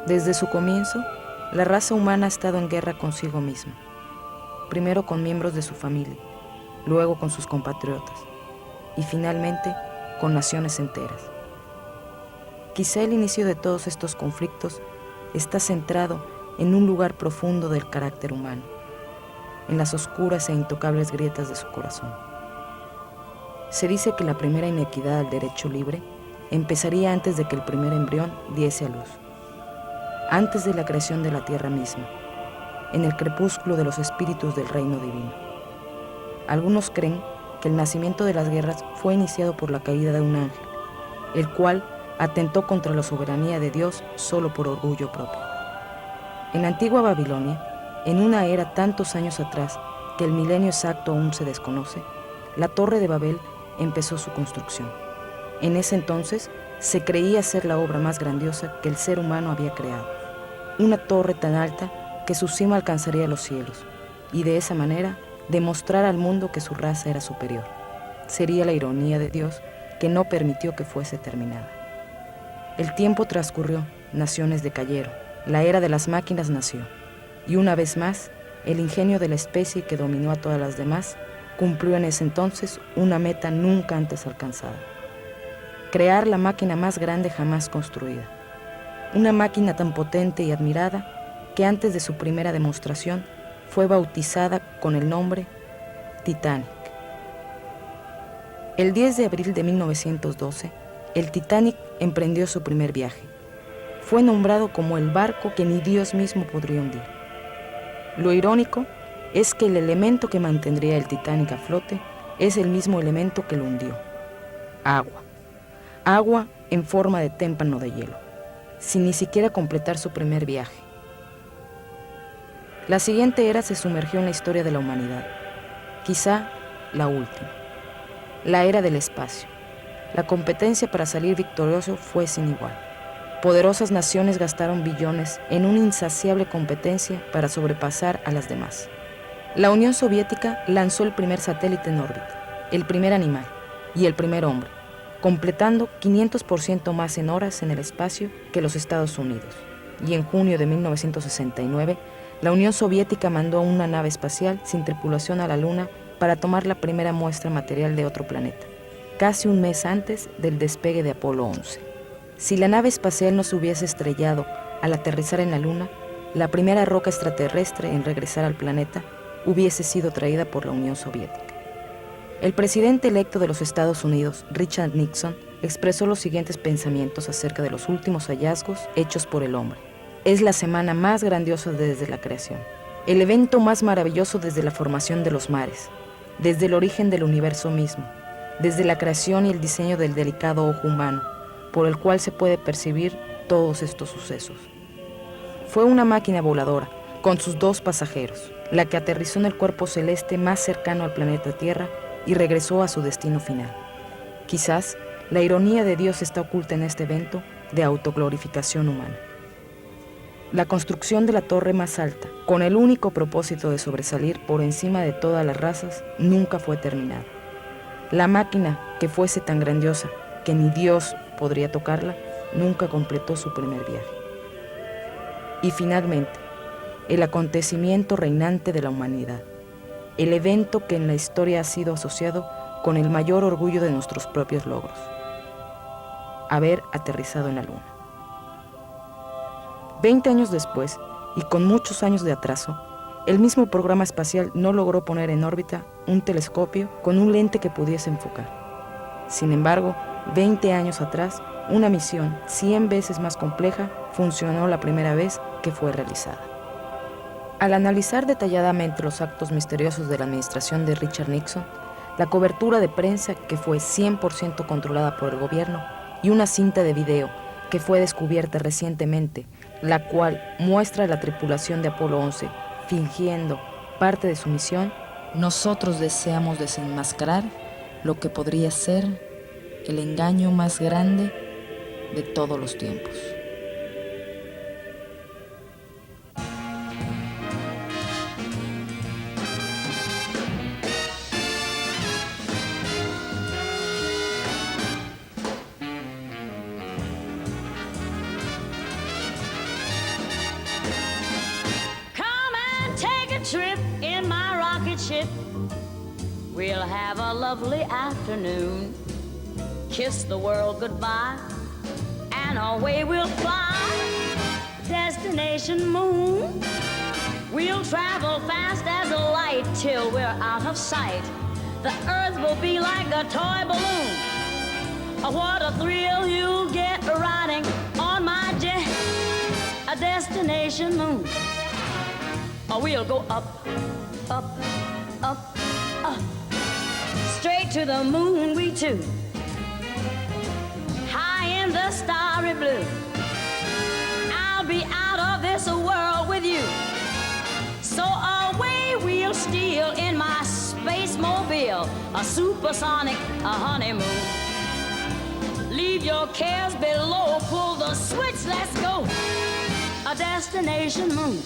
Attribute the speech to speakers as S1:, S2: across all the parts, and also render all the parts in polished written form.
S1: Desde su comienzo, la raza humana ha estado en guerra consigo misma, primero con miembros de su familia, luego con sus compatriotas y finalmente con naciones enteras. Quizá el inicio de todos estos conflictos está centrado en un lugar profundo del carácter humano, en las oscuras e intocables grietas de su corazón. Se dice que la primera inequidad al derecho libre empezaría antes de que el primer embrión diese a luz, antes de la creación de la tierra misma, en el crepúsculo de los espíritus del reino divino. Algunos creen que el nacimiento de las guerras fue iniciado por la caída de un ángel, el cual atentó contra la soberanía de Dios solo por orgullo propio. En la antigua Babilonia, en una era tantos años atrás que el milenio exacto aún se desconoce, la Torre de Babel empezó su construcción. En ese entonces se creía ser la obra más grandiosa que el ser humano había creado. Una torre tan alta que su cima alcanzaría los cielos, y de esa manera demostrar al mundo que su raza era superior. Sería la ironía de Dios que no permitió que fuese terminada. El tiempo transcurrió, naciones decayeron, la era de las máquinas nació, y una vez más, el ingenio de la especie que dominó a todas las demás cumplió en ese entonces una meta nunca antes alcanzada: crear la máquina más grande jamás construida. Una máquina tan potente y admirada que antes de su primera demostración fue bautizada con el nombre Titanic. El 10 de abril de 1912, el Titanic emprendió su primer viaje. Fue nombrado como el barco que ni Dios mismo podría hundir. Lo irónico es que el elemento que mantendría el Titanic a flote es el mismo elemento que lo hundió: agua. Agua en forma de témpano de hielo, sin ni siquiera completar su primer viaje. La siguiente era se sumergió en la historia de la humanidad, quizá la última, la era del espacio. La competencia para salir victorioso fue sin igual. Poderosas naciones gastaron billones en una insaciable competencia para sobrepasar a las demás. La Unión Soviética lanzó el primer satélite en órbita, el primer animal y el primer hombre, completando 500% más en horas en el espacio que los Estados Unidos. Y en junio de 1969, la Unión Soviética mandó una nave espacial sin tripulación a la Luna para tomar la primera muestra material de otro planeta, casi un mes antes del despegue de Apolo 11. Si la nave espacial no se hubiese estrellado al aterrizar en la Luna, la primera roca extraterrestre en regresar al planeta hubiese sido traída por la Unión Soviética. El presidente electo de los Estados Unidos, Richard Nixon, expresó los siguientes pensamientos acerca de los últimos hallazgos hechos por el hombre. Es la semana más grandiosa desde la creación, el evento más maravilloso desde la formación de los mares, desde el origen del universo mismo, desde la creación y el diseño del delicado ojo humano, por el cual se puede percibir todos estos sucesos. Fue una máquina voladora, con sus 2 pasajeros, la que aterrizó en el cuerpo celeste más cercano al planeta Tierra y regresó a su destino final. Quizás la ironía de Dios está oculta en este evento de autoglorificación humana. La construcción de la torre más alta, con el único propósito de sobresalir por encima de todas las razas, nunca fue terminada. La máquina que fuese tan grandiosa que ni Dios podría tocarla, nunca completó su primer viaje. Y finalmente, el acontecimiento reinante de la humanidad, el evento que en la historia ha sido asociado con el mayor orgullo de nuestros propios logros: haber aterrizado en la Luna. 20 años después, y con muchos años de atraso, el mismo programa espacial no logró poner en órbita un telescopio con un lente que pudiese enfocar. Sin embargo, 20 años atrás, una misión 100 veces más compleja funcionó la primera vez que fue realizada. Al analizar detalladamente los actos misteriosos de la administración de Richard Nixon, la cobertura de prensa que fue 100% controlada por el gobierno y una cinta de video que fue descubierta recientemente, la cual muestra a la tripulación de Apolo 11 fingiendo parte de su misión, nosotros deseamos desenmascarar lo que podría ser el engaño más grande de todos los tiempos.
S2: ship. We'll have a lovely afternoon, kiss the world goodbye, and away we'll fly. Destination moon. We'll travel fast as a light till we're out of sight. The earth will be like a toy balloon. What a thrill you'll get riding on my jet, a destination moon. We'll go up, up, up, up, straight to the moon we two, high in the starry blue. I'll be out of this world with you, so away we'll steal in my space mobile, a supersonic, a honeymoon. Leave your cares below, pull the switch, let's go, a destination moon.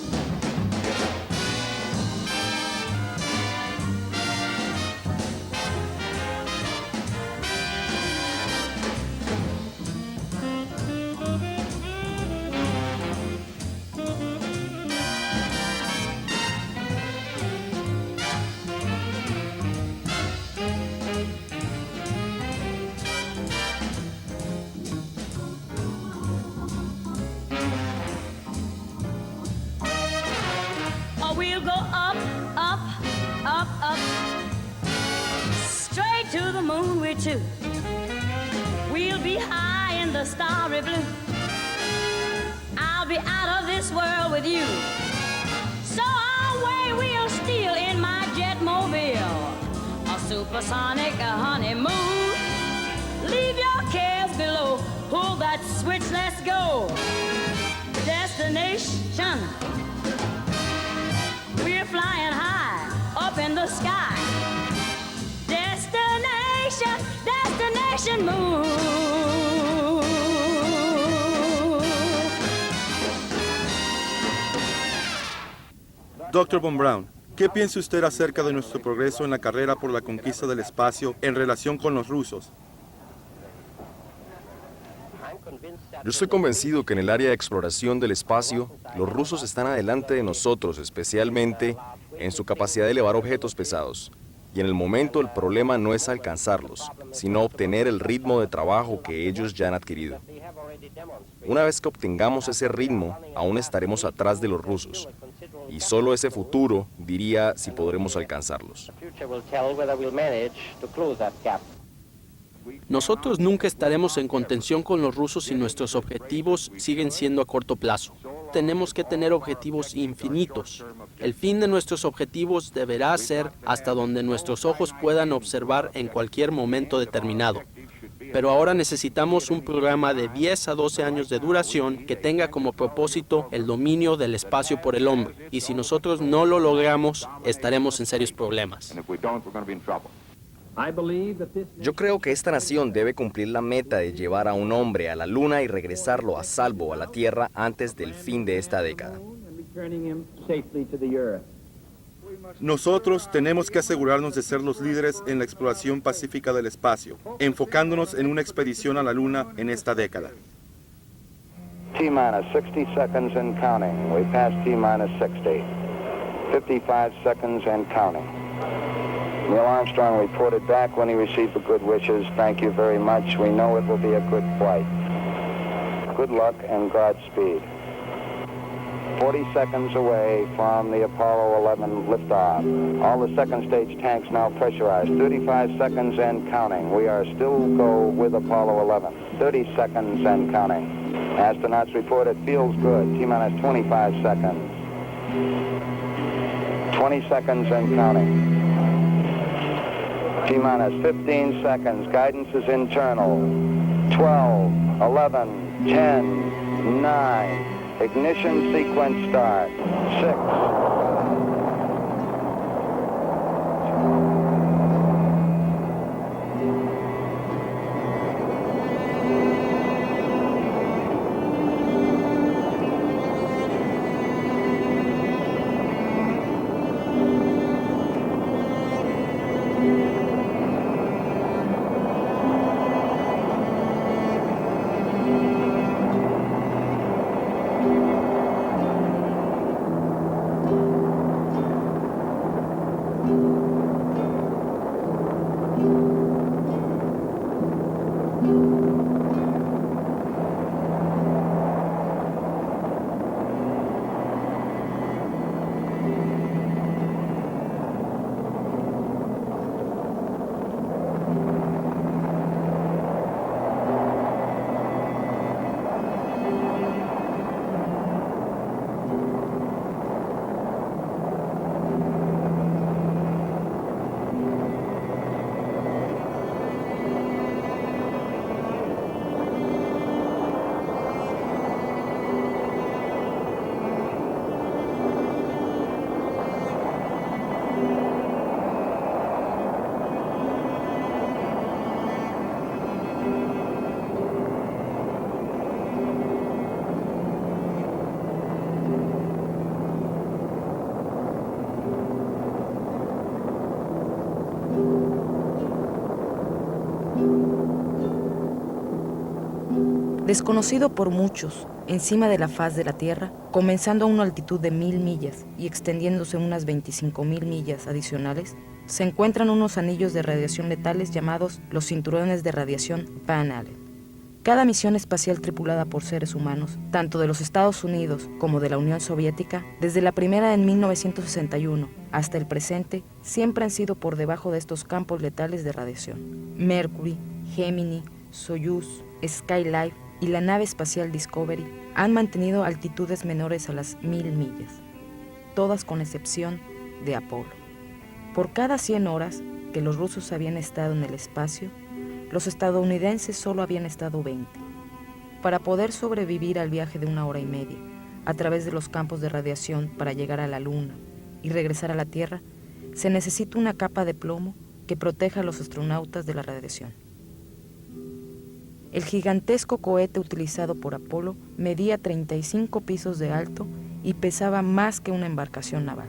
S2: We'll go up, up, up, up, straight to the moon we two. We'll be high in the starry blue. I'll be out of this world with you, so away we'll steal in my jetmobile, a supersonic, a honeymoon. Leave your cares below, pull that switch, let's go. Destination. We're flying high up in the sky. Destination, destination moon.
S3: Dr. Von Braun, ¿qué piensa usted acerca de nuestro progreso en la carrera por la conquista del espacio en relación con los rusos?
S4: Yo estoy convencido que en el área de exploración del espacio, los rusos están adelante de nosotros, especialmente en su capacidad de elevar objetos pesados. Y en el momento el problema no es alcanzarlos, sino obtener el ritmo de trabajo que ellos ya han adquirido. Una vez que obtengamos ese ritmo, aún estaremos atrás de los rusos. Y solo ese futuro diría si podremos alcanzarlos.
S5: Nosotros nunca estaremos en contención con los rusos si nuestros objetivos siguen siendo a corto plazo. Tenemos que tener objetivos infinitos. El fin de nuestros objetivos deberá ser hasta donde nuestros ojos puedan observar en cualquier momento determinado. Pero ahora necesitamos un programa de 10 a 12 años de duración que tenga como propósito el dominio del espacio por el hombre. Y si nosotros no lo logramos, estaremos en serios problemas.
S4: Yo creo que esta nación debe cumplir la meta de llevar a un hombre a la Luna y regresarlo a salvo a la Tierra antes del fin de esta década.
S3: Nosotros tenemos que asegurarnos de ser los líderes en la exploración pacífica del espacio, enfocándonos en una expedición a la Luna en esta década.
S6: T-minus 60 seconds and counting. We passed T-minus 60. 55 seconds and counting. Neil Armstrong reported back when he received the good wishes. Thank you very much. We know it will be a good flight. Good luck and Godspeed. 40 seconds away from the Apollo 11 liftoff. All the second stage tanks now pressurized. 35 seconds and counting. We are still go with Apollo 11. 30 seconds and counting. Astronauts report it feels good. T-minus 25 seconds. 20 seconds and counting. T-minus 15 seconds. Guidance is internal. 12, 11, 10, 9. Ignition sequence start. 6.
S1: Desconocido por muchos, encima de la faz de la Tierra, comenzando a una altitud de 1000 millas y extendiéndose unas 25,000 millas adicionales, se encuentran unos anillos de radiación letales llamados los cinturones de radiación Van Allen. Cada misión espacial tripulada por seres humanos, tanto de los Estados Unidos como de la Unión Soviética, desde la primera en 1961 hasta el presente, siempre han sido por debajo de estos campos letales de radiación. Mercury, Gemini, Soyuz, Skylab y la nave espacial Discovery han mantenido altitudes menores a las 1000 millas, todas con excepción de Apolo. Por cada 100 horas que los rusos habían estado en el espacio, los estadounidenses solo habían estado 20. Para poder sobrevivir al viaje de 1 hora y media, a través de los campos de radiación para llegar a la Luna y regresar a la Tierra, se necesita una capa de plomo que proteja a los astronautas de la radiación. El gigantesco cohete utilizado por Apolo medía 35 pisos de alto y pesaba más que una embarcación naval.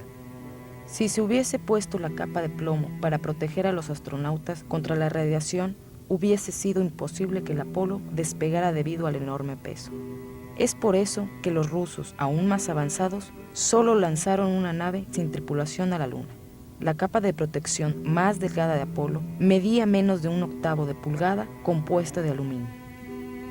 S1: Si se hubiese puesto la capa de plomo para proteger a los astronautas contra la radiación, hubiese sido imposible que el Apolo despegara debido al enorme peso. Es por eso que los rusos, aún más avanzados, solo lanzaron una nave sin tripulación a la Luna. La capa de protección más delgada de Apolo medía menos de 1/8 de pulgada, compuesta de aluminio.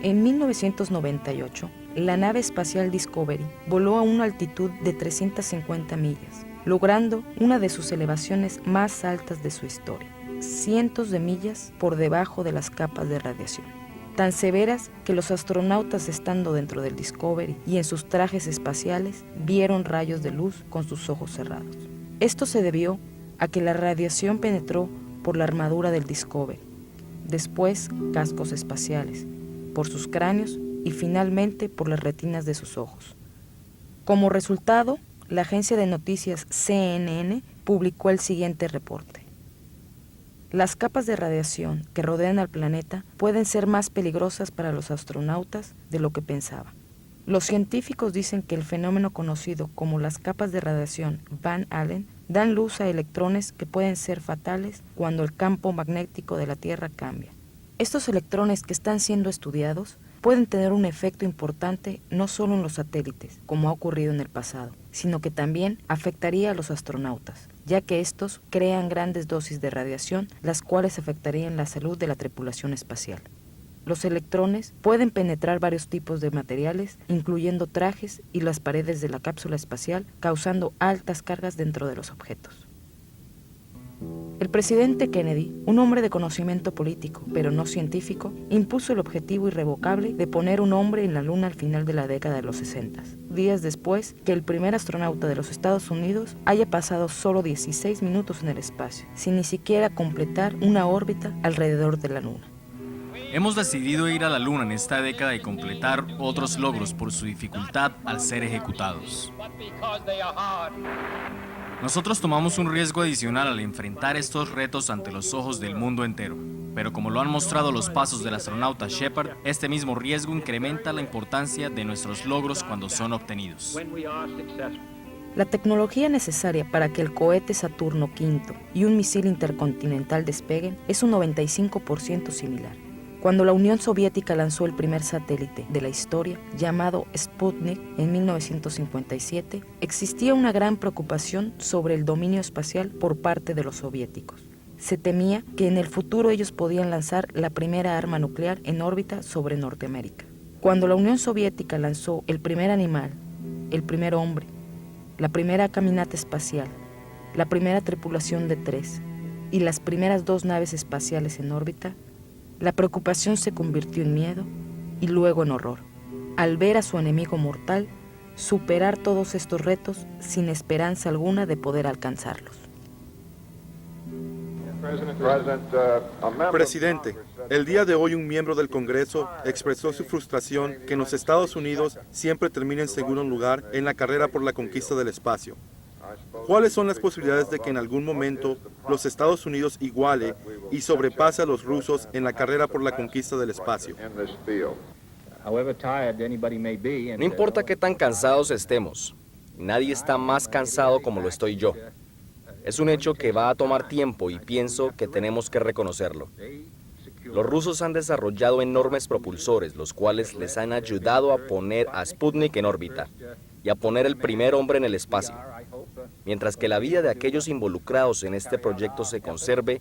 S1: En 1998, la nave espacial Discovery voló a una altitud de 350 millas, logrando una de sus elevaciones más altas de su historia, cientos de millas por debajo de las capas de radiación, tan severas que los astronautas estando dentro del Discovery y en sus trajes espaciales vieron rayos de luz con sus ojos cerrados. Esto se debió a que la radiación penetró por la armadura del Discovery, después cascos espaciales, por sus cráneos y finalmente por las retinas de sus ojos. Como resultado, la agencia de noticias CNN publicó el siguiente reporte. Las capas de radiación que rodean al planeta pueden ser más peligrosas para los astronautas de lo que pensaban. Los científicos dicen que el fenómeno conocido como las capas de radiación Van Allen dan luz a electrones que pueden ser fatales cuando el campo magnético de la Tierra cambia. Estos electrones que están siendo estudiados pueden tener un efecto importante no solo en los satélites, como ha ocurrido en el pasado, sino que también afectaría a los astronautas, ya que estos crean grandes dosis de radiación, las cuales afectarían la salud de la tripulación espacial. Los electrones pueden penetrar varios tipos de materiales, incluyendo trajes y las paredes de la cápsula espacial, causando altas cargas dentro de los objetos. El presidente Kennedy, un hombre de conocimiento político, pero no científico, impuso el objetivo irrevocable de poner un hombre en la Luna al final de la década de los 60, días después que el primer astronauta de los Estados Unidos haya pasado solo 16 minutos en el espacio, sin ni siquiera completar una órbita alrededor de la Luna.
S7: Hemos decidido ir a la Luna en esta década y completar otros logros por su dificultad al ser ejecutados. Nosotros tomamos un riesgo adicional al enfrentar estos retos ante los ojos del mundo entero, pero como lo han mostrado los pasos del astronauta Shepard, este mismo riesgo incrementa la importancia de nuestros logros cuando son obtenidos.
S1: La tecnología necesaria para que el cohete Saturno V y un misil intercontinental despeguen es un 95% similar. Cuando la Unión Soviética lanzó el primer satélite de la historia, llamado Sputnik, en 1957, existía una gran preocupación sobre el dominio espacial por parte de los soviéticos. Se temía que en el futuro ellos podían lanzar la primera arma nuclear en órbita sobre Norteamérica. Cuando la Unión Soviética lanzó el primer animal, el primer hombre, la primera caminata espacial, la primera tripulación de 3 y las primeras 2 naves espaciales en órbita, la preocupación se convirtió en miedo y luego en horror, al ver a su enemigo mortal superar todos estos retos sin esperanza alguna de poder alcanzarlos.
S3: Presidente, el día de hoy un miembro del Congreso expresó su frustración que en los Estados Unidos siempre termina en segundo lugar en la carrera por la conquista del espacio. ¿Cuáles son las posibilidades de que en algún momento los Estados Unidos iguale y sobrepase a los rusos en la carrera por la conquista del espacio?
S4: No importa qué tan cansados estemos, nadie está más cansado como lo estoy yo. Es un hecho que va a tomar tiempo y pienso que tenemos que reconocerlo. Los rusos han desarrollado enormes propulsores, los cuales les han ayudado a poner a Sputnik en órbita y a poner el primer hombre en el espacio. Mientras que la vida de aquellos involucrados en este proyecto se conserve,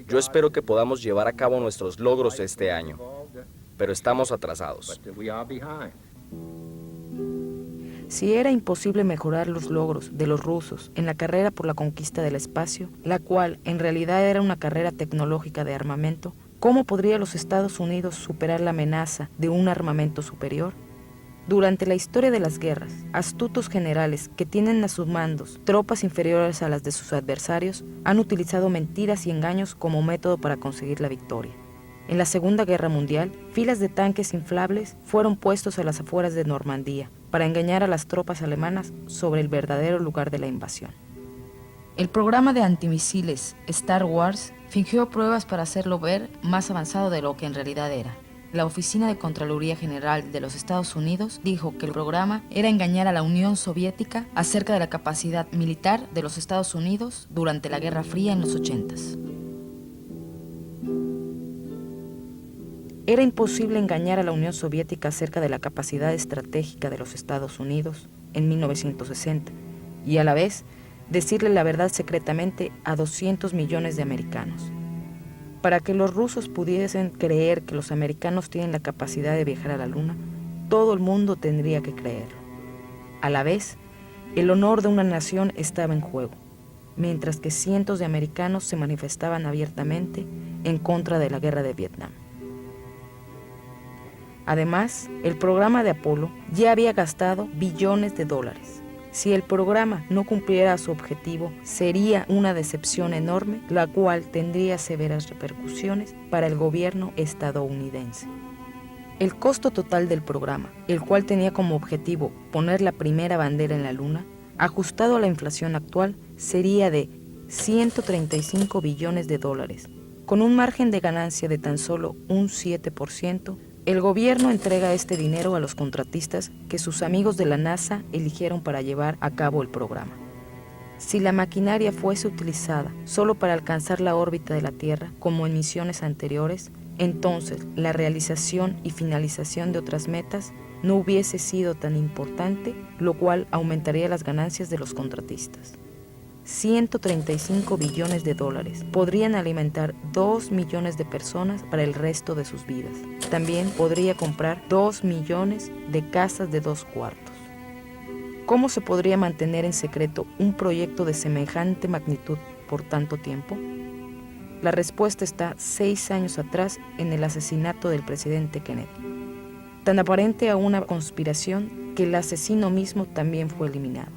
S4: yo espero que podamos llevar a cabo nuestros logros este año, pero estamos atrasados.
S1: Si era imposible mejorar los logros de los rusos en la carrera por la conquista del espacio, la cual en realidad era una carrera tecnológica de armamento, ¿cómo podría los Estados Unidos superar la amenaza de un armamento superior? Durante la historia de las guerras, astutos generales que tienen a sus mandos tropas inferiores a las de sus adversarios han utilizado mentiras y engaños como método para conseguir la victoria. En la Segunda Guerra Mundial, filas de tanques inflables fueron puestos a las afueras de Normandía para engañar a las tropas alemanas sobre el verdadero lugar de la invasión. El programa de antimisiles Star Wars fingió pruebas para hacerlo ver más avanzado de lo que en realidad era. La Oficina de Contraloría General de los Estados Unidos dijo que el programa era engañar a la Unión Soviética acerca de la capacidad militar de los Estados Unidos durante la Guerra Fría en los 80s. Era imposible engañar a la Unión Soviética acerca de la capacidad estratégica de los Estados Unidos en 1960 y a la vez decirle la verdad secretamente a 200 millones de americanos. Para que los rusos pudiesen creer que los americanos tienen la capacidad de viajar a la Luna, todo el mundo tendría que creerlo. A la vez, el honor de una nación estaba en juego, mientras que cientos de americanos se manifestaban abiertamente en contra de la guerra de Vietnam. Además, el programa de Apolo ya había gastado billones de dólares. Si el programa no cumpliera su objetivo, sería una decepción enorme, la cual tendría severas repercusiones para el gobierno estadounidense. El costo total del programa, el cual tenía como objetivo poner la primera bandera en la Luna, ajustado a la inflación actual, sería de 135 billones de dólares. Con un margen de ganancia de tan solo un 7%, el gobierno entrega este dinero a los contratistas que sus amigos de la NASA eligieron para llevar a cabo el programa. Si la maquinaria fuese utilizada solo para alcanzar la órbita de la Tierra, como en misiones anteriores, entonces la realización y finalización de otras metas no hubiese sido tan importante, lo cual aumentaría las ganancias de los contratistas. 135 billones de dólares podrían alimentar 2 millones de personas para el resto de sus vidas. También podría comprar 2 millones de casas de 2 cuartos. ¿Cómo se podría mantener en secreto un proyecto de semejante magnitud por tanto tiempo? La respuesta está 6 años atrás en el asesinato del presidente Kennedy. Tan aparente a una conspiración que el asesino mismo también fue eliminado.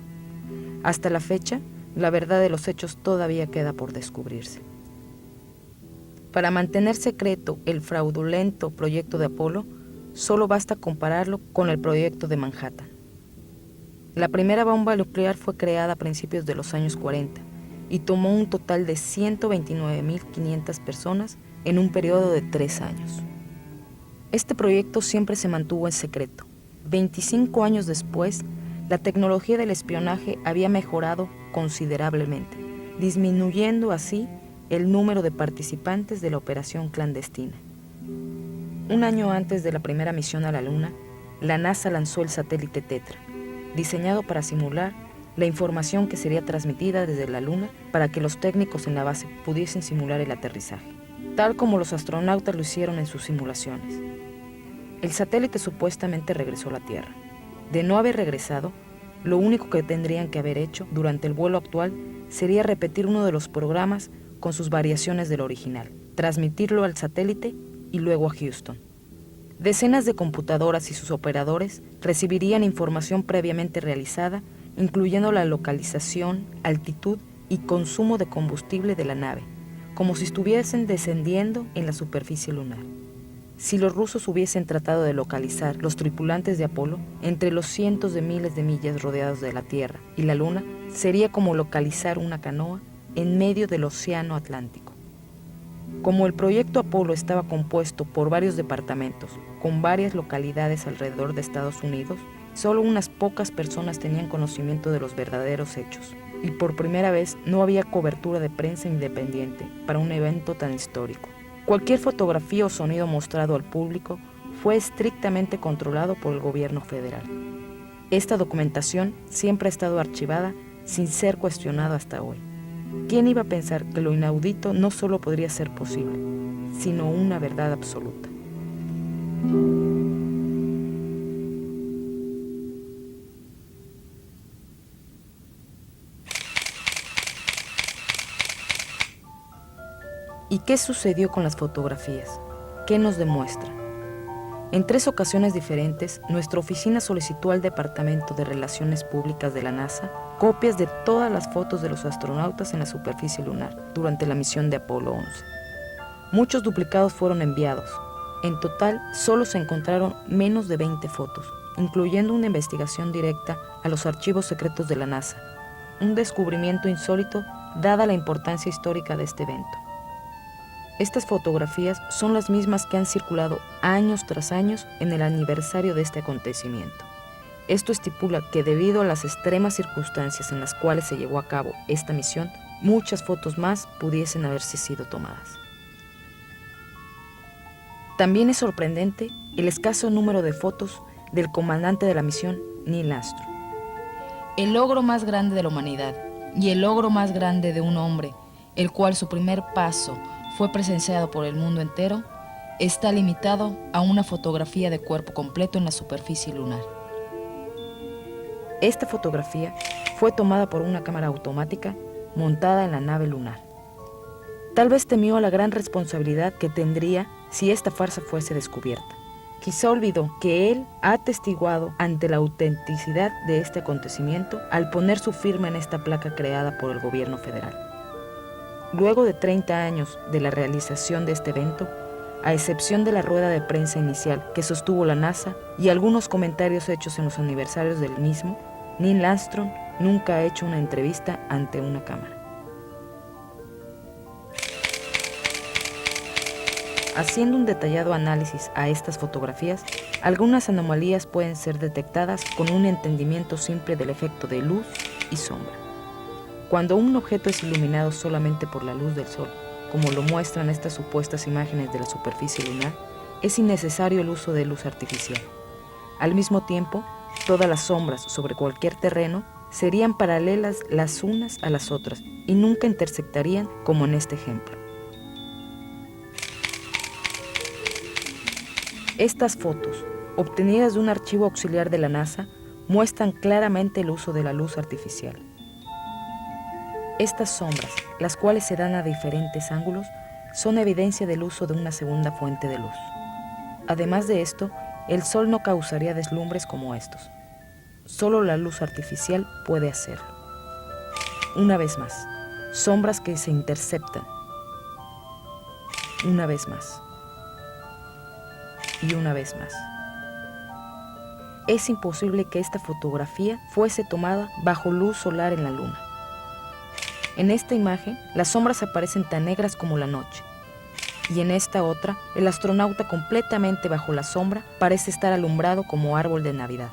S1: Hasta la fecha, la verdad de los hechos todavía queda por descubrirse. Para mantener secreto el fraudulento proyecto de Apolo, solo basta compararlo con el proyecto de Manhattan. La primera bomba nuclear fue creada a principios de los años 40 y tomó un total de 129.500 personas en un periodo de 3 años. Este proyecto siempre se mantuvo en secreto. 25 años después, la tecnología del espionaje había mejorado considerablemente, disminuyendo así el número de participantes de la operación clandestina. Un año antes de la primera misión a la Luna, la NASA lanzó el satélite Tetra, diseñado para simular la información que sería transmitida desde la Luna para que los técnicos en la base pudiesen simular el aterrizaje, tal como los astronautas lo hicieron en sus simulaciones. El satélite supuestamente regresó a la Tierra. De no haber regresado, lo único que tendrían que haber hecho durante el vuelo actual sería repetir uno de los programas con sus variaciones del original, transmitirlo al satélite y luego a Houston. Decenas de computadoras y sus operadores recibirían información previamente realizada, incluyendo la localización, altitud y consumo de combustible de la nave, como si estuviesen descendiendo en la superficie lunar. Si los rusos hubiesen tratado de localizar los tripulantes de Apolo entre los cientos de miles de millas rodeados de la Tierra y la Luna, sería como localizar una canoa en medio del Océano Atlántico. Como el proyecto Apolo estaba compuesto por varios departamentos, con varias localidades alrededor de Estados Unidos, solo unas pocas personas tenían conocimiento de los verdaderos hechos, y por primera vez no había cobertura de prensa independiente para un evento tan histórico. Cualquier fotografía o sonido mostrado al público fue estrictamente controlado por el gobierno federal. Esta documentación siempre ha estado archivada sin ser cuestionada hasta hoy. ¿Quién iba a pensar que lo inaudito no solo podría ser posible, sino una verdad absoluta? ¿Y qué sucedió con las fotografías? ¿Qué nos demuestran? En 3 ocasiones diferentes, nuestra oficina solicitó al Departamento de Relaciones Públicas de la NASA copias de todas las fotos de los astronautas en la superficie lunar durante la misión de Apolo 11. Muchos duplicados fueron enviados. En total, solo se encontraron menos de 20 fotos, incluyendo una investigación directa a los archivos secretos de la NASA, un descubrimiento insólito dada la importancia histórica de este evento. Estas fotografías son las mismas que han circulado años tras años en el aniversario de este acontecimiento. Esto estipula que debido a las extremas circunstancias en las cuales se llevó a cabo esta misión, muchas fotos más pudiesen haberse sido tomadas. También es sorprendente el escaso número de fotos del comandante de la misión, Neil Armstrong. El logro más grande de la humanidad y el logro más grande de un hombre, el cual su primer paso fue presenciado por el mundo entero, está limitado a una fotografía de cuerpo completo en la superficie lunar. Esta fotografía fue tomada por una cámara automática montada en la nave lunar. Tal vez temió a la gran responsabilidad que tendría si esta farsa fuese descubierta. Quizá olvidó que él ha atestiguado ante la autenticidad de este acontecimiento al poner su firma en esta placa creada por el gobierno federal. Luego de 30 años de la realización de este evento, a excepción de la rueda de prensa inicial que sostuvo la NASA y algunos comentarios hechos en los aniversarios del mismo, Neil Armstrong nunca ha hecho una entrevista ante una cámara. Haciendo un detallado análisis a estas fotografías, algunas anomalías pueden ser detectadas con un entendimiento simple del efecto de luz y sombra. Cuando un objeto es iluminado solamente por la luz del sol, como lo muestran estas supuestas imágenes de la superficie lunar, es innecesario el uso de luz artificial. Al mismo tiempo, todas las sombras sobre cualquier terreno serían paralelas las unas a las otras y nunca intersectarían como en este ejemplo. Estas fotos, obtenidas de un archivo auxiliar de la NASA, muestran claramente el uso de la luz artificial. Estas sombras, las cuales se dan a diferentes ángulos, son evidencia del uso de una segunda fuente de luz. Además de esto, el sol no causaría deslumbres como estos. Solo la luz artificial puede hacerlo. Una vez más, sombras que se interceptan. Una vez más. Y una vez más. Es imposible que esta fotografía fuese tomada bajo luz solar en la luna. En esta imagen, las sombras aparecen tan negras como la noche. Y en esta otra, el astronauta completamente bajo la sombra parece estar alumbrado como árbol de Navidad.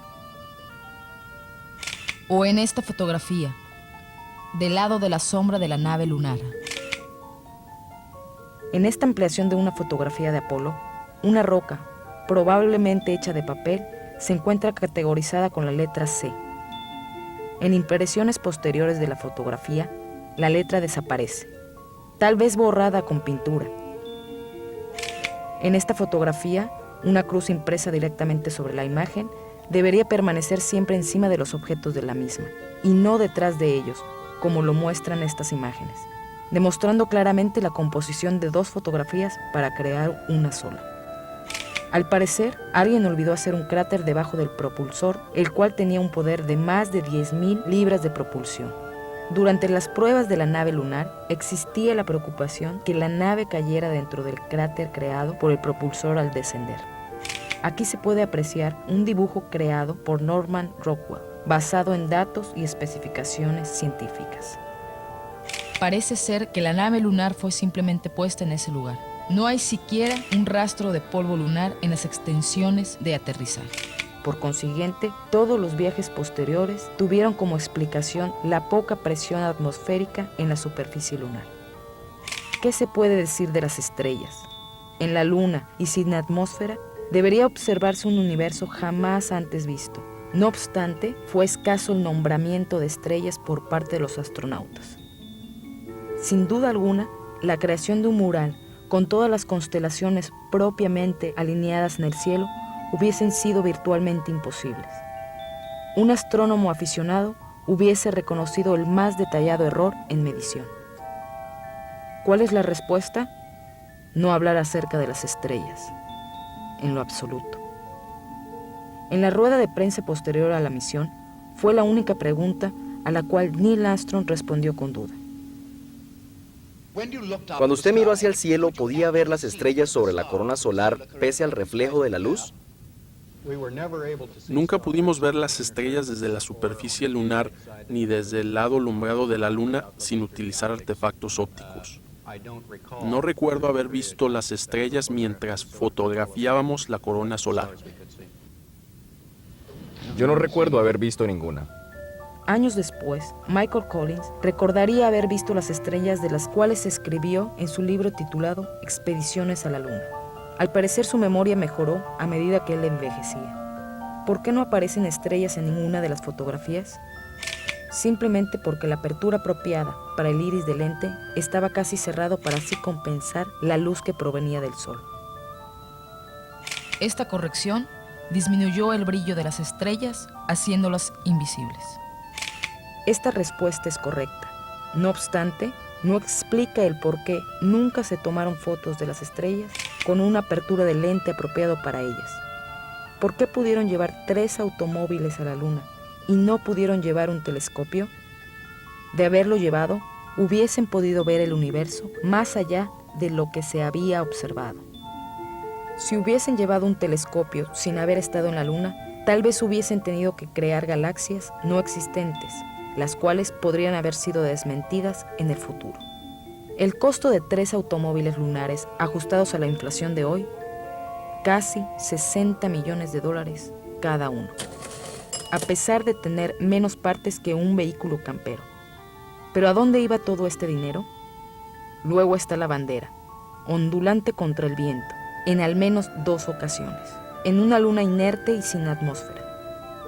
S1: O en esta fotografía, del lado de la sombra de la nave lunar. En esta ampliación de una fotografía de Apolo, una roca, probablemente hecha de papel, se encuentra categorizada con la letra C. En impresiones posteriores de la fotografía, la letra desaparece, tal vez borrada con pintura. En esta fotografía, una cruz impresa directamente sobre la imagen debería permanecer siempre encima de los objetos de la misma, y no detrás de ellos, como lo muestran estas imágenes, demostrando claramente la composición de 2 fotografías para crear una sola. Al parecer, alguien olvidó hacer un cráter debajo del propulsor, el cual tenía un poder de más de 10.000 libras de propulsión. Durante las pruebas de la nave lunar, existía la preocupación que la nave cayera dentro del cráter creado por el propulsor al descender. Aquí se puede apreciar un dibujo creado por Norman Rockwell, basado en datos y especificaciones científicas. Parece ser que la nave lunar fue simplemente puesta en ese lugar. No hay siquiera un rastro de polvo lunar en las extensiones de aterrizaje. Por consiguiente, todos los viajes posteriores tuvieron como explicación la poca presión atmosférica en la superficie lunar. ¿Qué se puede decir de las estrellas? en la Luna y sin atmósfera, debería observarse un universo jamás antes visto. No obstante, fue escaso el nombramiento de estrellas por parte de los astronautas. Sin duda alguna, la creación de un mural con todas las constelaciones propiamente alineadas en el cielo hubiesen sido virtualmente imposibles. Un astrónomo aficionado hubiese reconocido el más detallado error en medición. ¿Cuál es la respuesta? No hablar acerca de las estrellas, en lo absoluto. En la rueda de prensa posterior a la misión, fue la única pregunta a la cual Neil Armstrong respondió con duda.
S4: Cuando usted miró hacia el cielo, ¿podía ver las estrellas sobre la corona solar pese al reflejo de la luz?
S5: Nunca pudimos ver las estrellas desde la superficie lunar ni desde el lado alumbrado de la Luna sin utilizar artefactos ópticos. No recuerdo haber visto las estrellas mientras fotografiábamos la corona solar.
S4: Yo no recuerdo haber visto ninguna.
S1: Años después, Michael Collins recordaría haber visto las estrellas de las cuales escribió en su libro titulado Expediciones a la Luna. Al parecer su memoria mejoró a medida que él envejecía. ¿Por qué no aparecen estrellas en ninguna de las fotografías? Simplemente porque la apertura apropiada para el iris del lente estaba casi cerrado para así compensar la luz que provenía del sol. Esta corrección disminuyó el brillo de las estrellas, haciéndolas invisibles. Esta respuesta es correcta. No obstante, no explica el por qué nunca se tomaron fotos de las estrellas con una apertura de lente apropiado para ellas. ¿Por qué pudieron llevar 3 automóviles a la Luna y no pudieron llevar un telescopio? De haberlo llevado, hubiesen podido ver el universo más allá de lo que se había observado. Si hubiesen llevado un telescopio sin haber estado en la Luna, tal vez hubiesen tenido que crear galaxias no existentes, las cuales podrían haber sido desmentidas en el futuro. El costo de 3 automóviles lunares ajustados a la inflación de hoy, casi $60 millones cada uno, a pesar de tener menos partes que un vehículo campero. ¿Pero a dónde iba todo este dinero? Luego está la bandera, ondulante contra el viento, en al menos 2 ocasiones, en una luna inerte y sin atmósfera.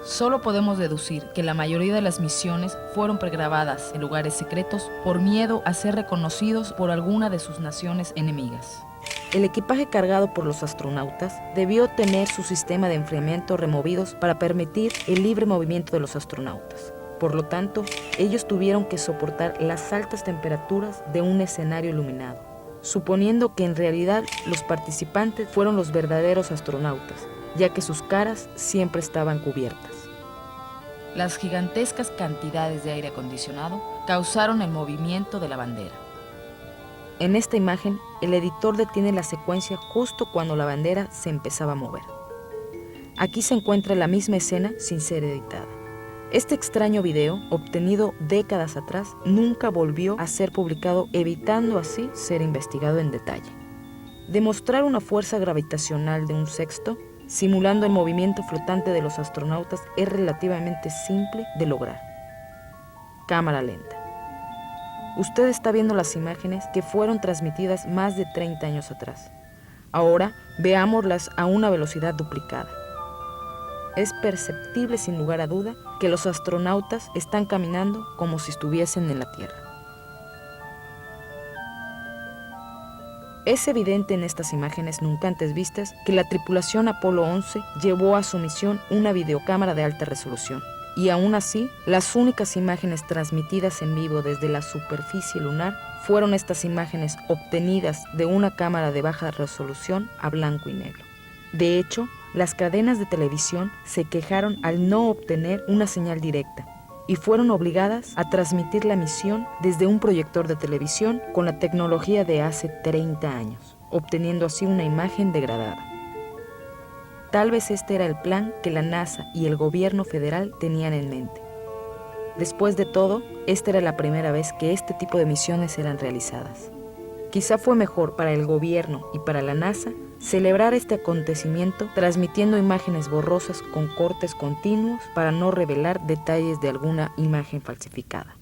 S1: Solo podemos deducir que la mayoría de las misiones fueron pregrabadas en lugares secretos por miedo a ser reconocidos por alguna de sus naciones enemigas. El equipaje cargado por los astronautas debió tener su sistema de enfriamiento removidos para permitir el libre movimiento de los astronautas. Por lo tanto, ellos tuvieron que soportar las altas temperaturas de un escenario iluminado, suponiendo que en realidad los participantes fueron los verdaderos astronautas, ya que sus caras siempre estaban cubiertas. Las gigantescas cantidades de aire acondicionado causaron el movimiento de la bandera. En esta imagen, el editor detiene la secuencia justo cuando la bandera se empezaba a mover. Aquí se encuentra la misma escena sin ser editada. Este extraño video, obtenido décadas atrás, nunca volvió a ser publicado, evitando así ser investigado en detalle. Demostrar una fuerza gravitacional de un sexto, simulando el movimiento flotante de los astronautas, es relativamente simple de lograr. Cámara lenta. Usted está viendo las imágenes que fueron transmitidas más de 30 años atrás. Ahora veámoslas a una velocidad duplicada. Es perceptible sin lugar a duda que los astronautas están caminando como si estuviesen en la Tierra. Es evidente en estas imágenes nunca antes vistas que la tripulación Apolo 11 llevó a su misión una videocámara de alta resolución, y aún así, las únicas imágenes transmitidas en vivo desde la superficie lunar fueron estas imágenes obtenidas de una cámara de baja resolución a blanco y negro. De hecho, las cadenas de televisión se quejaron al no obtener una señal directa y fueron obligadas a transmitir la misión desde un proyector de televisión con la tecnología de hace 30 años, obteniendo así una imagen degradada. Tal vez este era el plan que la NASA y el gobierno federal tenían en mente. Después de todo, esta era la primera vez que este tipo de misiones eran realizadas. Quizá fue mejor para el gobierno y para la NASA celebrar este acontecimiento transmitiendo imágenes borrosas con cortes continuos para no revelar detalles de alguna imagen falsificada.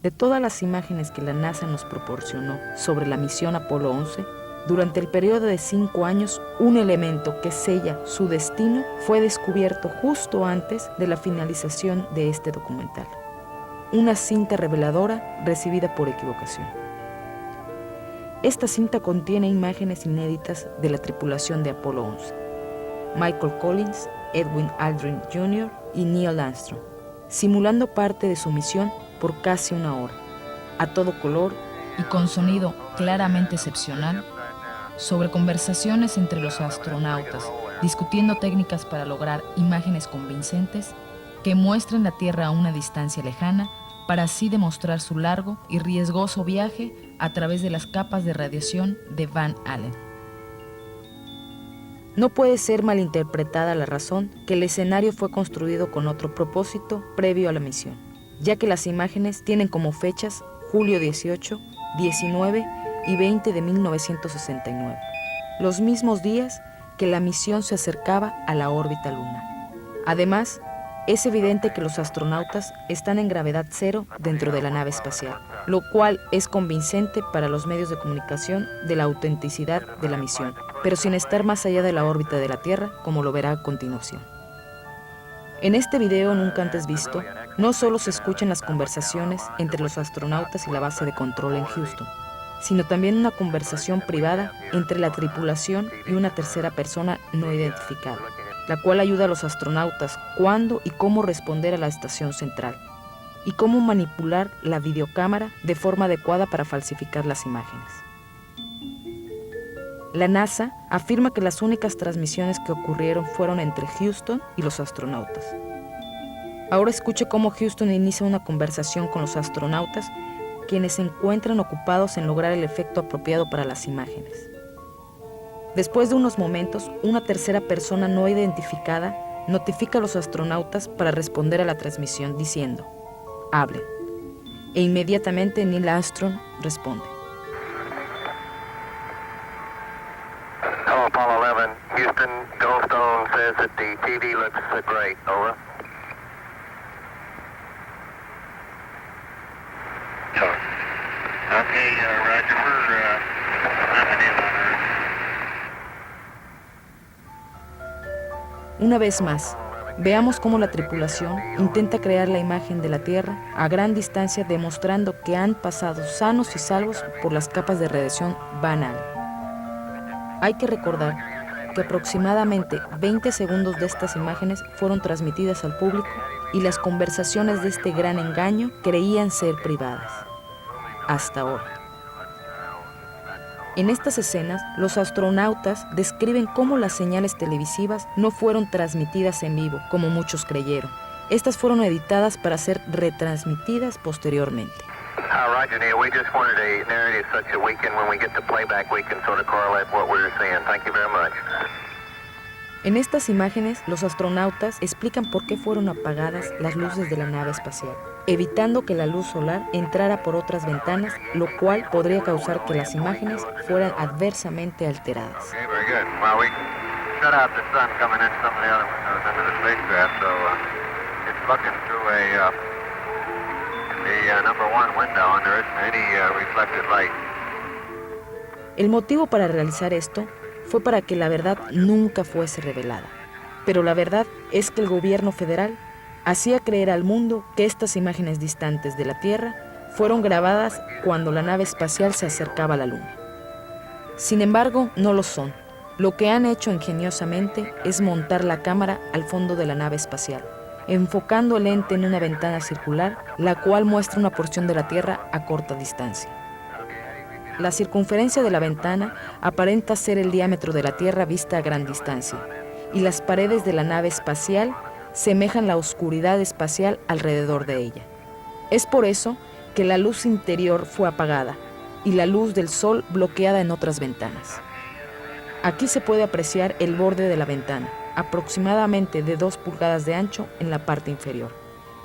S1: De todas las imágenes que la NASA nos proporcionó sobre la misión Apolo 11, durante el periodo de 5 años, un elemento que sella su destino fue descubierto justo antes de la finalización de este documental. Una cinta reveladora recibida por equivocación. Esta cinta contiene imágenes inéditas de la tripulación de Apolo 11. Michael Collins, Edwin Aldrin Jr. y Neil Armstrong, simulando parte de su misión por casi 1 hora, a todo color y con sonido claramente excepcional, sobre conversaciones entre los astronautas, discutiendo técnicas para lograr imágenes convincentes que muestren la Tierra a una distancia lejana, para así demostrar su largo y riesgoso viaje a través de las capas de radiación de Van Allen. No puede ser malinterpretada la razón que el escenario fue construido con otro propósito previo a la misión, ya que las imágenes tienen como fechas julio 18, 19 y 20 de 1969, los mismos días que la misión se acercaba a la órbita lunar. Además, es evidente que los astronautas están en gravedad cero dentro de la nave espacial, lo cual es convincente para los medios de comunicación de la autenticidad de la misión, pero sin estar más allá de la órbita de la Tierra, como lo verá a continuación. En este video nunca antes visto, no solo se escuchan las conversaciones entre los astronautas y la base de control en Houston, sino también una conversación privada entre la tripulación y una tercera persona no identificada, la cual ayuda a los astronautas cuándo y cómo responder a la estación central, y cómo manipular la videocámara de forma adecuada para falsificar las imágenes. La NASA afirma que las únicas transmisiones que ocurrieron fueron entre Houston y los astronautas. Ahora escuche cómo Houston inicia una conversación con los astronautas, quienes se encuentran ocupados en lograr el efecto apropiado para las imágenes. Después de unos momentos, una tercera persona no identificada notifica a los astronautas para responder a la transmisión diciendo: hablen. E inmediatamente Neil Armstrong responde.
S6: Hello, Apollo 11. Houston, Goldstone says that the TV looks great. Over. Okay, Roger, we're nothing in on Earth.
S1: Una vez más, veamos cómo la tripulación intenta crear la imagen de la Tierra a gran distancia, demostrando que han pasado sanos y salvos por las capas de radiación Van Allen. Hay que recordar que aproximadamente 20 segundos de estas imágenes fueron transmitidas al público y las conversaciones de este gran engaño creían ser privadas. Hasta ahora. En estas escenas, los astronautas describen cómo las señales televisivas no fueron transmitidas en vivo, como muchos creyeron. Estas fueron editadas para ser retransmitidas posteriormente.
S6: Roger, Neil, we just wanted a narrative such that we can, when we get the playback, we can sort of correlate what we're seeing. Thank you very much.
S1: En estas imágenes, los astronautas explican por qué fueron apagadas las luces de la nave espacial, evitando que la luz solar entrara por otras ventanas, lo cual podría causar que las imágenes fueran adversamente alteradas.
S6: Okay, very good. Well, we shut out the sun coming in some of the other windows into the spacecraft, so it's looking through the number 1 window, and there isn't any reflected light.
S1: El motivo para realizar esto fue para que la verdad nunca fuese revelada. Pero la verdad es que el gobierno federal hacía creer al mundo que estas imágenes distantes de la Tierra fueron grabadas cuando la nave espacial se acercaba a la Luna. Sin embargo, no lo son. Lo que han hecho ingeniosamente es montar la cámara al fondo de la nave espacial, enfocando el lente en una ventana circular, la cual muestra una porción de la Tierra a corta distancia. La circunferencia de la ventana aparenta ser el diámetro de la Tierra vista a gran distancia, y las paredes de la nave espacial semejan la oscuridad espacial alrededor de ella. Es por eso que la luz interior fue apagada y la luz del sol bloqueada en otras ventanas. Aquí se puede apreciar el borde de la ventana, aproximadamente de 2 pulgadas de ancho en la parte inferior.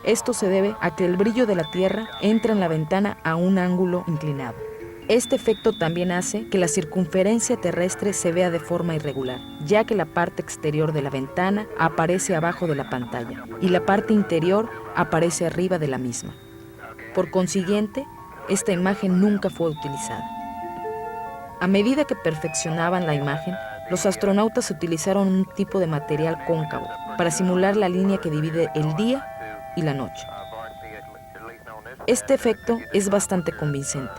S1: Esto se debe a que el brillo de la Tierra entra en la ventana a un ángulo inclinado. Este efecto también hace que la circunferencia terrestre se vea de forma irregular, ya que la parte exterior de la ventana aparece abajo de la pantalla y la parte interior aparece arriba de la misma. Por consiguiente, esta imagen nunca fue utilizada. A medida que perfeccionaban la imagen, los astronautas utilizaron un tipo de material cóncavo para simular la línea que divide el día y la noche. Este efecto es bastante convincente.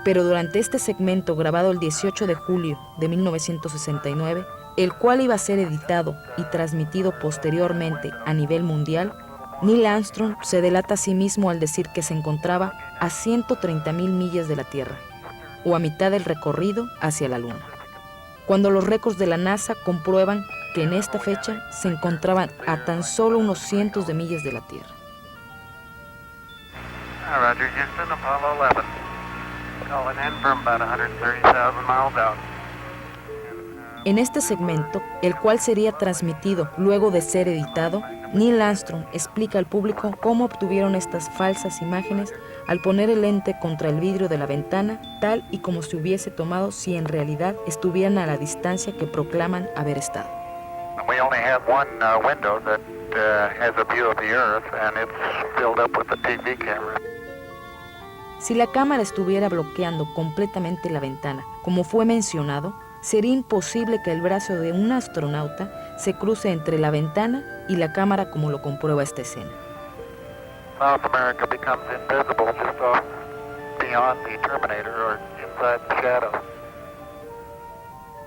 S1: Pero durante este segmento grabado el 18 de julio de 1969, el cual iba a ser editado y transmitido posteriormente a nivel mundial, Neil Armstrong se delata a sí mismo al decir que se encontraba a 130,000 millas de la Tierra, o a mitad del recorrido hacia la Luna, cuando los récords de la NASA comprueban que en esta fecha se encontraban a tan solo unos cientos de millas de la Tierra.
S8: Roger, Houston, Apollo 11. Calling in from about 130,000 miles out.
S1: En este segmento, el cual sería transmitido luego de ser editado, Neil Armstrong explica al público cómo obtuvieron estas falsas imágenes al poner el lente contra el vidrio de la ventana, tal y como se hubiese tomado si en realidad estuvieran a la distancia que proclaman haber estado.
S8: We only have one window that has a view of the Earth, and it's filled up with the TV camera.
S1: Si la cámara estuviera bloqueando completamente la ventana, como fue mencionado, sería imposible que el brazo de un astronauta se cruce entre la ventana y la cámara como lo comprueba esta escena.
S8: South America becomes invisible just off beyond the Terminator or inside the shadow.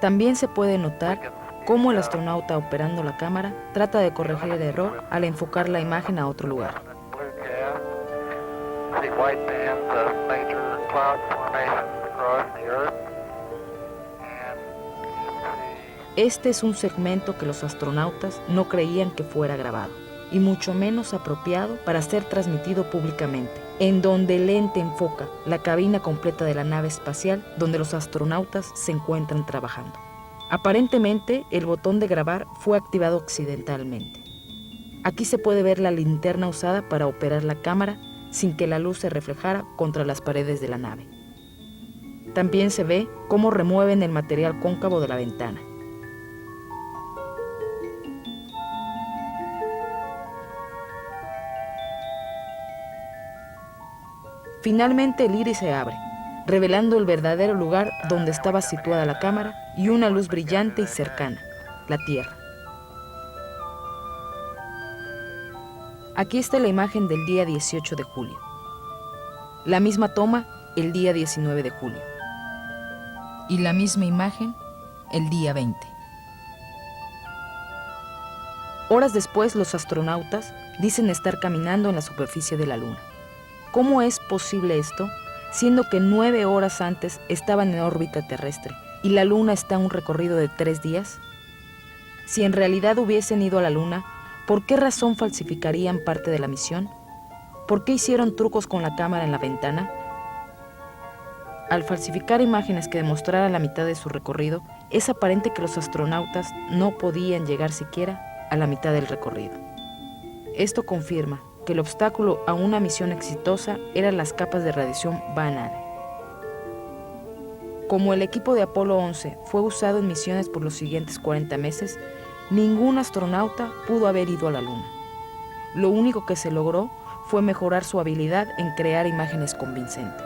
S1: También se puede notar cómo el astronauta operando la cámara trata de corregir el error al enfocar la imagen a otro lugar.
S8: Blue gas, see white bands of major cloud formations across the Earth.
S1: Este es un segmento que los astronautas no creían que fuera grabado, y mucho menos apropiado para ser transmitido públicamente, en donde el lente enfoca la cabina completa de la nave espacial donde los astronautas se encuentran trabajando. Aparentemente, el botón de grabar fue activado accidentalmente. Aquí se puede ver la linterna usada para operar la cámara sin que la luz se reflejara contra las paredes de la nave. También se ve cómo remueven el material cóncavo de la ventana. Finalmente el iris se abre, revelando el verdadero lugar donde estaba situada la cámara y una luz brillante y cercana, la Tierra. Aquí está la imagen del día 18 de julio. La misma toma el día 19 de julio. Y la misma imagen el día 20. Horas después, los astronautas dicen estar caminando en la superficie de la Luna. ¿Cómo es posible esto, siendo que 9 horas antes estaban en órbita terrestre y la Luna está en un recorrido de 3 días? Si en realidad hubiesen ido a la Luna, ¿por qué razón falsificarían parte de la misión? ¿Por qué hicieron trucos con la cámara en la ventana? Al falsificar imágenes que demostraran la mitad de su recorrido, es aparente que los astronautas no podían llegar siquiera a la mitad del recorrido. Esto confirma que el obstáculo a una misión exitosa eran las capas de radiación Van Allen. Como el equipo de Apolo 11 fue usado en misiones por los siguientes 40 meses, ningún astronauta pudo haber ido a la Luna. Lo único que se logró fue mejorar su habilidad en crear imágenes convincentes.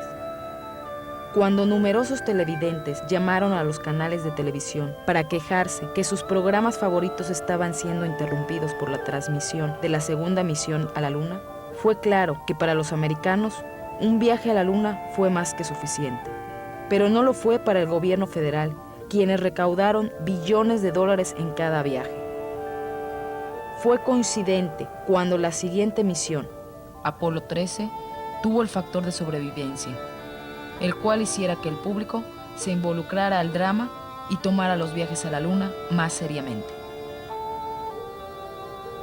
S1: Cuando numerosos televidentes llamaron a los canales de televisión para quejarse que sus programas favoritos estaban siendo interrumpidos por la transmisión de la segunda misión a la Luna, fue claro que para los americanos un viaje a la Luna fue más que suficiente. Pero no lo fue para el gobierno federal, quienes recaudaron billones de dólares en cada viaje. Fue coincidente cuando la siguiente misión, Apolo 13, tuvo el factor de sobrevivencia, el cual hiciera que el público se involucrara al drama y tomara los viajes a la Luna más seriamente.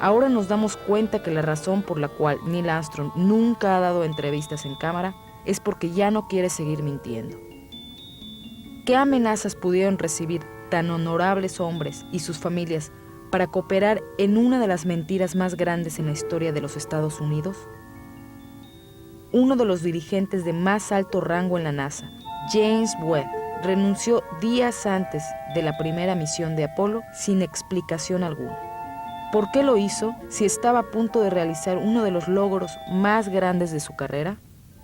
S1: Ahora nos damos cuenta que la razón por la cual Neil Armstrong nunca ha dado entrevistas en cámara es porque ya no quiere seguir mintiendo. ¿Qué amenazas pudieron recibir tan honorables hombres y sus familias para cooperar en una de las mentiras más grandes en la historia de los Estados Unidos? Uno de los dirigentes de más alto rango en la NASA, James Webb, renunció días antes de la primera misión de Apolo sin explicación alguna. ¿Por qué lo hizo si estaba a punto de realizar uno de los logros más grandes de su carrera?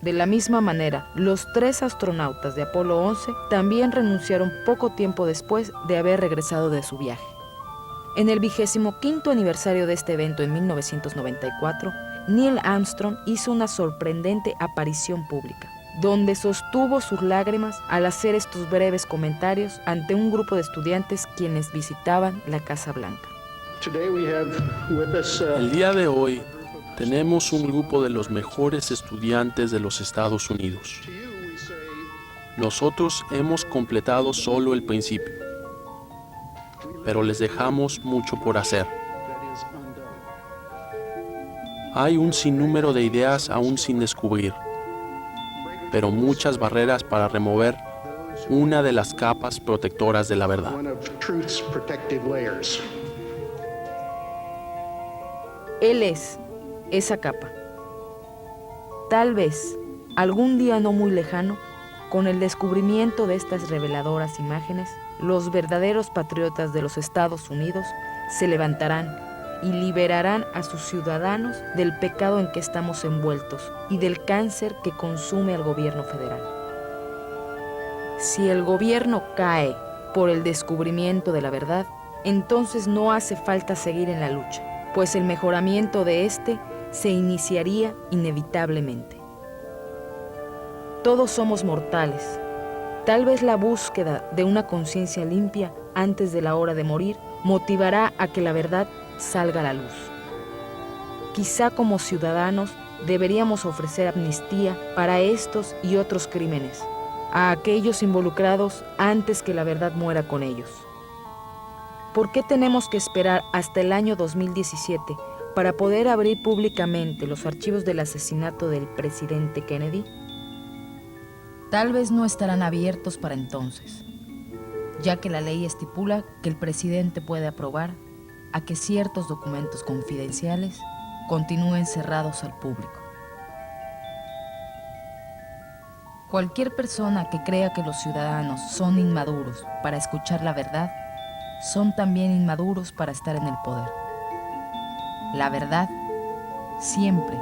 S1: De la misma manera, los 3 astronautas de Apolo 11 también renunciaron poco tiempo después de haber regresado de su viaje. En el 25º aniversario de este evento en 1994, Neil Armstrong hizo una sorprendente aparición pública, donde sostuvo sus lágrimas al hacer estos breves comentarios ante un grupo de estudiantes quienes visitaban la Casa Blanca.
S5: El día de hoy tenemos un grupo de los mejores estudiantes de los Estados Unidos. Nosotros hemos completado solo el principio, pero les dejamos mucho por hacer. Hay un sinnúmero de ideas aún sin descubrir, pero muchas barreras para remover una de las capas protectoras de la verdad.
S1: Él es esa capa. Tal vez, algún día no muy lejano, con el descubrimiento de estas reveladoras imágenes, los verdaderos patriotas de los Estados Unidos se levantarán y liberarán a sus ciudadanos del pecado en que estamos envueltos y del cáncer que consume al gobierno federal. Si el gobierno cae por el descubrimiento de la verdad, entonces no hace falta seguir en la lucha, pues el mejoramiento de este se iniciaría inevitablemente. Todos somos mortales. Tal vez la búsqueda de una conciencia limpia antes de la hora de morir motivará a que la verdad salga a la luz. Quizá como ciudadanos deberíamos ofrecer amnistía para estos y otros crímenes, a aquellos involucrados antes que la verdad muera con ellos. ¿Por qué tenemos que esperar hasta el año 2017 para poder abrir públicamente los archivos del asesinato del presidente Kennedy? Tal vez no estarán abiertos para entonces, ya que la ley estipula que el presidente puede aprobar a que ciertos documentos confidenciales continúen cerrados al público. Cualquier persona que crea que los ciudadanos son inmaduros para escuchar la verdad, son también inmaduros para estar en el poder. La verdad siempre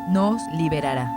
S1: nos liberará.